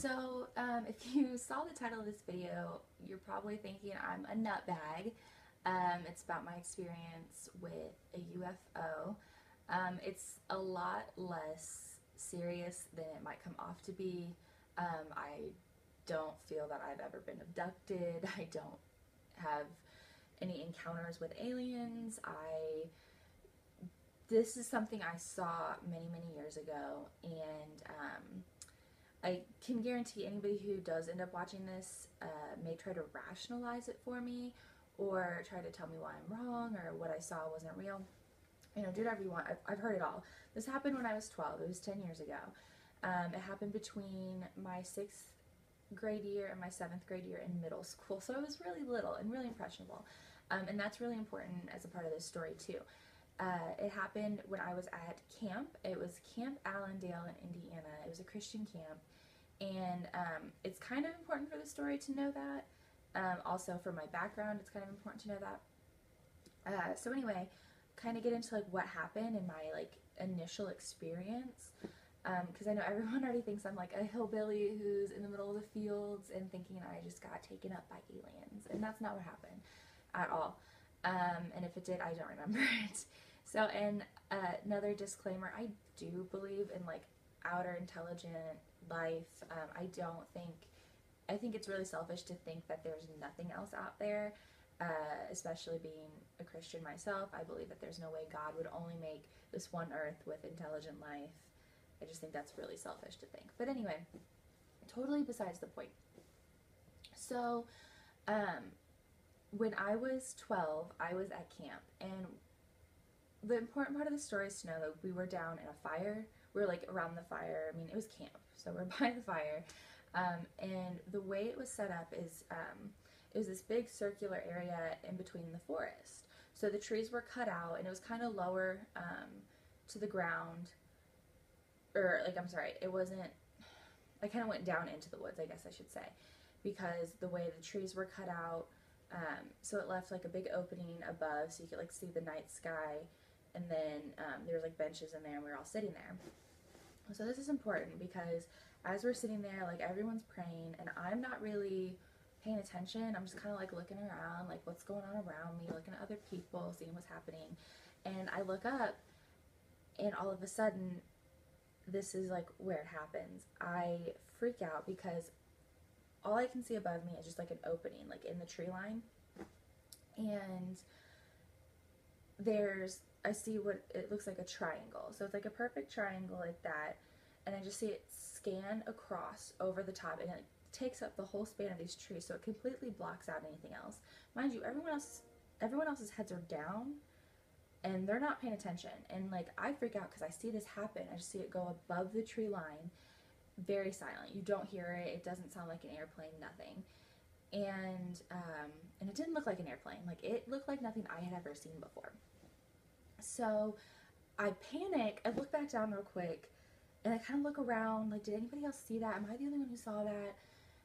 If you saw the title of this video, you're probably thinking I'm a nutbag. It's about my experience with a UFO. It's a lot less serious than it might come off to be. I don't feel that I've ever been abducted. I don't have any encounters with aliens. This is something I saw many, many years ago, and I can guarantee anybody who does end up watching this may try to rationalize it for me or try to tell me why I'm wrong or what I saw wasn't real. You know, do whatever you want. I've heard it all. This happened when I was 12. It was 10 years ago. It happened between my 6th grade year and my 7th grade year in middle school. So I was really little and really impressionable. And that's really important as a part of this story too. It happened when I was at camp. It was Camp Allendale in Indiana. It was a Christian camp. And it's kind of important for the story to know that. Also for my background, it's kind of important to know that. So anyway, kind of get into like what happened and my like initial experience. Because I know everyone already thinks I'm like a hillbilly who's in the middle of the fields and thinking I just got taken up by aliens. And that's not what happened at all. And if it did, I don't remember it. So, and another disclaimer, I do believe in like outer intelligent life. I think it's really selfish to think that there's nothing else out there, especially being a Christian myself. I believe that there's no way God would only make this one earth with intelligent life. I just think that's really selfish to think. But anyway, totally besides the point. So, when I was 12, I was at camp, and the important part of the story is to know that we were down in a fire. We were like around the fire. I mean, it was camp, so we're by the fire. And the way it was set up is it was this big circular area in between the forest. So the trees were cut out, and it was kind of lower to the ground. Or, like, I'm sorry, it wasn't, I kind of went down into the woods, I guess I should say, because the way the trees were cut out, so it left like a big opening above so you could like see the night sky, and then there was like benches in there and we were all sitting there. So this is important because as we're sitting there, like everyone's praying and I'm not really paying attention. I'm just kind of like looking around, like what's going on around me, looking at other people, seeing what's happening. And I look up and all of a sudden, this is like where it happens. I freak out because all I can see above me is just like an opening, like in the tree line. And I see what it looks like a triangle. So it's like a perfect triangle like that. And I just see it scan across over the top, and it takes up the whole span of these trees. So it completely blocks out anything else. Mind you, everyone else's heads are down and they're not paying attention. And like I freak out because I see this happen. I just see it go above the tree line. Very silent. You don't hear it. It doesn't sound like an airplane, nothing. And it didn't look like an airplane. Like it looked like nothing I had ever seen before. So I panic. I look back down real quick and I kind of look around like, did anybody else see that? Am I the only one who saw that?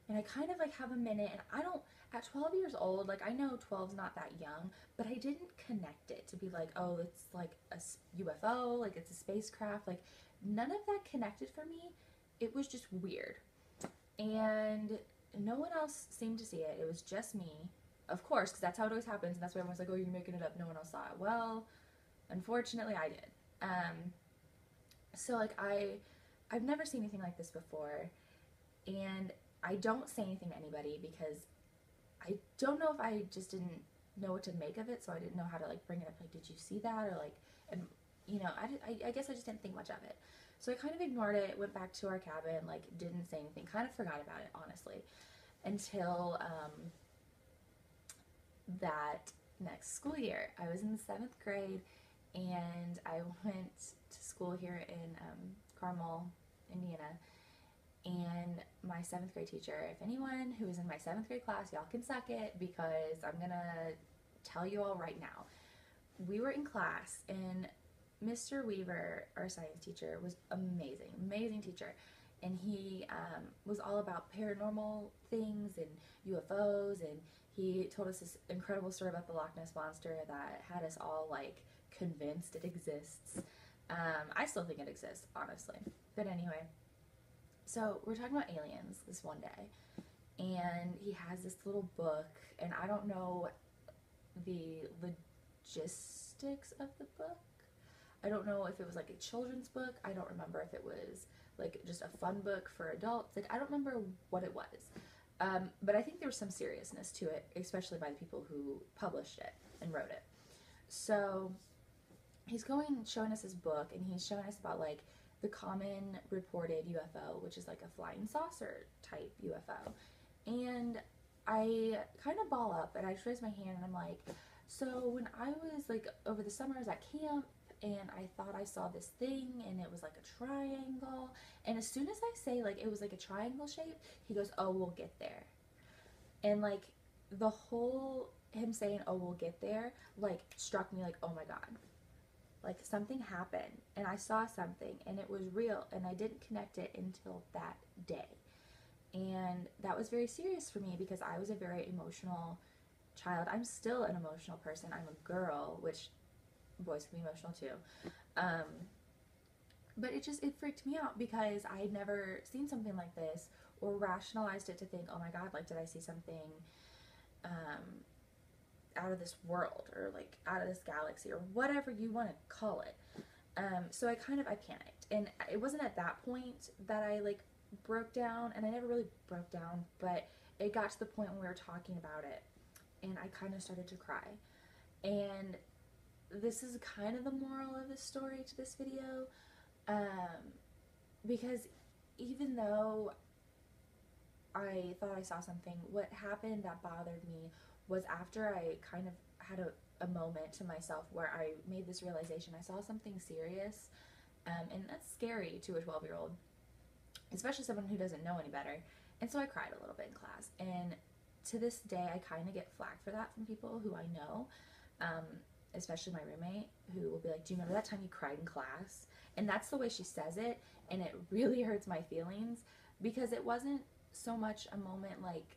And I kind of like have a minute, and I don't, at 12 years old, like I know 12's not that young, but I didn't connect it to be like, oh, it's like a UFO, like it's a spacecraft. Like none of that connected for me. It was just weird. And no one else seemed to see it. It was just me, of course, because that's how it always happens. And that's why everyone's like, oh, you're making it up. No one else saw it. Well, unfortunately, I did. So like I've never seen anything like this before, and I don't say anything to anybody because I don't know if I just didn't know what to make of it, so I didn't know how to like bring it up. Like, did you see that? Or like, and you know, I guess I just didn't think much of it. So I kind of ignored it, went back to our cabin, like didn't say anything, kind of forgot about it, honestly, until that next school year. I was in the 7th grade, and I went to school here in Carmel, Indiana, and my 7th grade teacher, if anyone who is in my 7th grade class, y'all can suck it because I'm gonna tell you all right now. We were in class, and Mr. Weaver, our science teacher, was amazing, amazing teacher. And he was all about paranormal things and UFOs, and he told us this incredible story about the Loch Ness Monster that had us all like convinced it exists. I still think it exists, honestly. But anyway, So we're talking about aliens this one day, and he has this little book, and I don't know the logistics of the book. I don't know if it was like a children's book. I don't remember if it was like just a fun book for adults. Like, I don't remember what it was. But I think there was some seriousness to it, especially by the people who published it and wrote it. So he's showing us his book, and he's showing us about like the common reported UFO, which is like a flying saucer type UFO. And I kind of ball up, and I just raise my hand, and I'm like, so when I was like over the summer, I was at camp, and I thought I saw this thing, and it was like a triangle. And as soon as I say like it was like a triangle shape, he goes, oh, we'll get there. And like the whole him saying, oh, we'll get there, like struck me like, oh my God. Like something happened, and I saw something, and it was real, and I didn't connect it until that day. And that was very serious for me because I was a very emotional child. I'm still an emotional person. I'm a girl, which boys can be emotional too. But it freaked me out because I had never seen something like this or rationalized it to think, oh my God, like, did I see something out of this world or like out of this galaxy or whatever you want to call it. So I panicked, and it wasn't at that point that I like broke down, and I never really broke down, but it got to the point when we were talking about it, and I kind of started to cry. And this is kind of the moral of the story to this video, because even though I thought I saw something, what happened that bothered me was after I kind of had a moment to myself where I made this realization. I saw something serious, and that's scary to a 12-year-old, especially someone who doesn't know any better. And so I cried a little bit in class, and to this day I kind of get flack for that from people who I know, especially my roommate, who will be like, do you remember that time you cried in class? And that's the way she says it, and it really hurts my feelings because it wasn't so much a moment like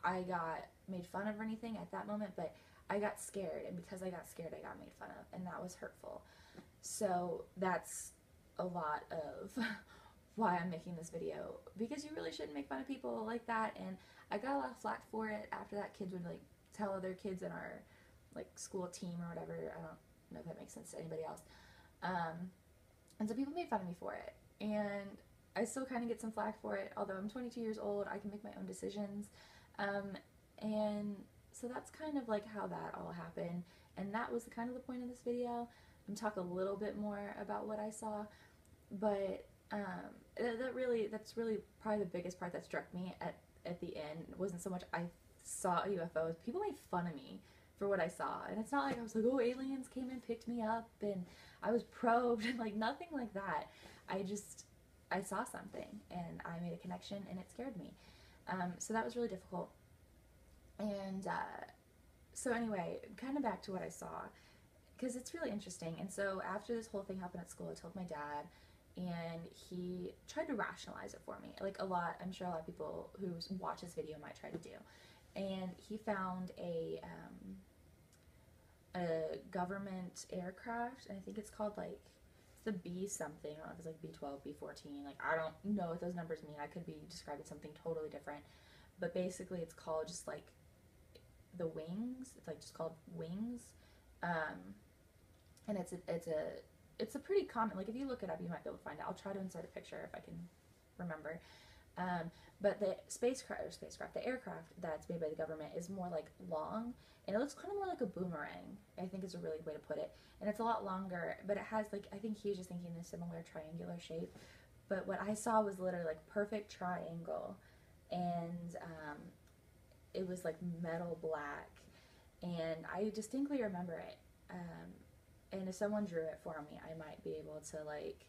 I got made fun of or anything at that moment, but I got scared, and because I got scared I got made fun of, and that was hurtful. So that's a lot of why I'm making this video, because you really shouldn't make fun of people like that. And I got a lot of flack for it after that. Kids would like tell other kids in our like school team or whatever. I don't know if that makes sense to anybody else. And so people made fun of me for it, and I still kind of get some flack for it, although I'm 22 years old. I can make my own decisions. And so that's kind of like how that all happened, and that was kind of the point of this video. I'm talk a little bit more about what I saw, but that's really probably the biggest part that struck me at the end. It wasn't so much I saw a UFO. People made fun of me for what I saw, and it's not like I was like, oh, aliens came and picked me up and I was probed, and like nothing like that. I saw something, and I made a connection, and it scared me. So that was really difficult. And so anyway, kind of back to what I saw, because it's really interesting. And so after this whole thing happened at school, I told my dad, and he tried to rationalize it for me, like I'm sure a lot of people who watch this video might try to do. And he found a government aircraft, and I think it's called like, it's the B something, I don't know if it's like B-12, B-14, like I don't know what those numbers mean. I could be describing something totally different, but basically it's called just like the wings. It's like just called wings, and it's a pretty common, like if you look it up you might be able to find it. I'll try to insert a picture if I can remember. But the the aircraft that's made by the government is more like long, and it looks kind of more like a boomerang, I think is a really good way to put it. And it's a lot longer, but it has like, I think he was just thinking a similar triangular shape, but what I saw was literally like perfect triangle, and it was like metal black, and I distinctly remember it. And if someone drew it for me, I might be able to like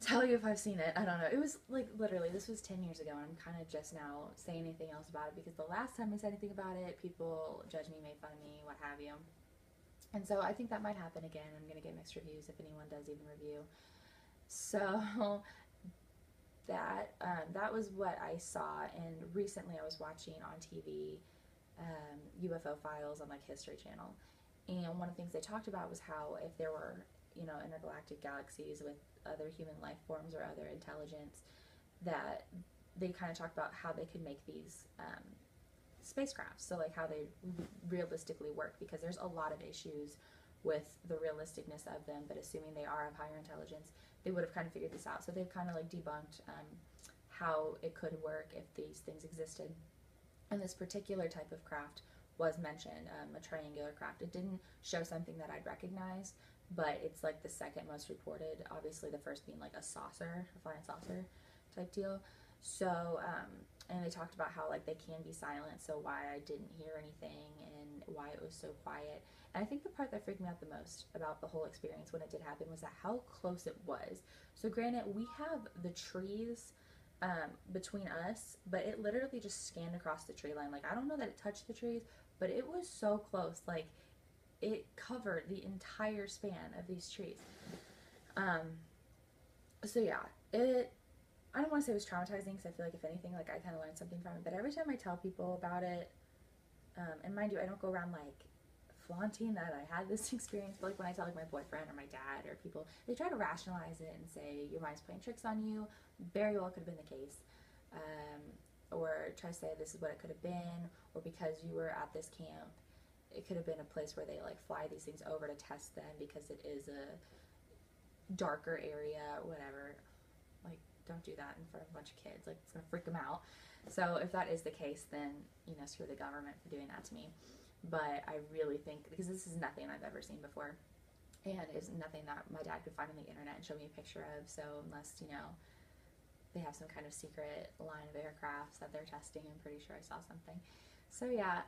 tell you if I've seen it. I don't know. It was like literally, this was 10 years ago, and I'm kind of just now saying anything else about it because the last time I said anything about it, people judged me, made fun of me, what have you. And so I think that might happen again. I'm going to get mixed reviews if anyone does even review. So that was what I saw, and recently I was watching on TV UFO Files on like History Channel, and one of the things they talked about was how if there were you know, intergalactic galaxies with other human life forms or other intelligence, that they kind of talked about how they could make these spacecrafts, so like how they realistically work, because there's a lot of issues with the realisticness of them, but assuming they are of higher intelligence, they would have kind of figured this out. So they've kind of like debunked how it could work if these things existed. And this particular type of craft was mentioned, a triangular craft. It didn't show something that I'd recognize, but it's like the second most reported. Obviously the first being like a saucer, a flying saucer type deal. So, and they talked about how like they can be silent, so why I didn't hear anything and why it was so quiet. And I think the part that freaked me out the most about the whole experience when it did happen was that how close it was. So granted, we have the trees between us, but it literally just scanned across the tree line. Like, I don't know that it touched the trees, but it was so close. Like, it covered the entire span of these trees. So yeah, I don't want to say it was traumatizing, because I feel like if anything, like I kind of learned something from it. But every time I tell people about it, and mind you, I don't go around like flaunting that I had this experience, but like when I tell like my boyfriend or my dad or people, they try to rationalize it and say your mind's playing tricks on you. Very well could have been the case. Or try to say this is what it could have been, or because you were at this camp, it could have been a place where they like fly these things over to test them because it is a darker area, whatever. Like, don't do that in front of a bunch of kids. Like, it's gonna freak them out. So if that is the case, then, you know, screw the government for doing that to me. But I really think, because this is nothing I've ever seen before, and it's nothing that my dad could find on the internet and show me a picture of. So unless, you know, they have some kind of secret line of aircrafts that they're testing, I'm pretty sure I saw something. So yeah,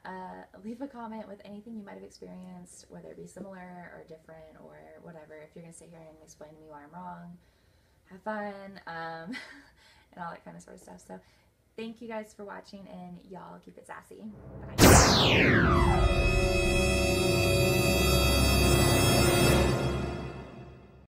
leave a comment with anything you might have experienced, whether it be similar or different or whatever. If you're gonna sit here and explain to me why I'm wrong, have fun, and all that kind of sort of stuff. So thank you guys for watching, and y'all keep it sassy. Bye.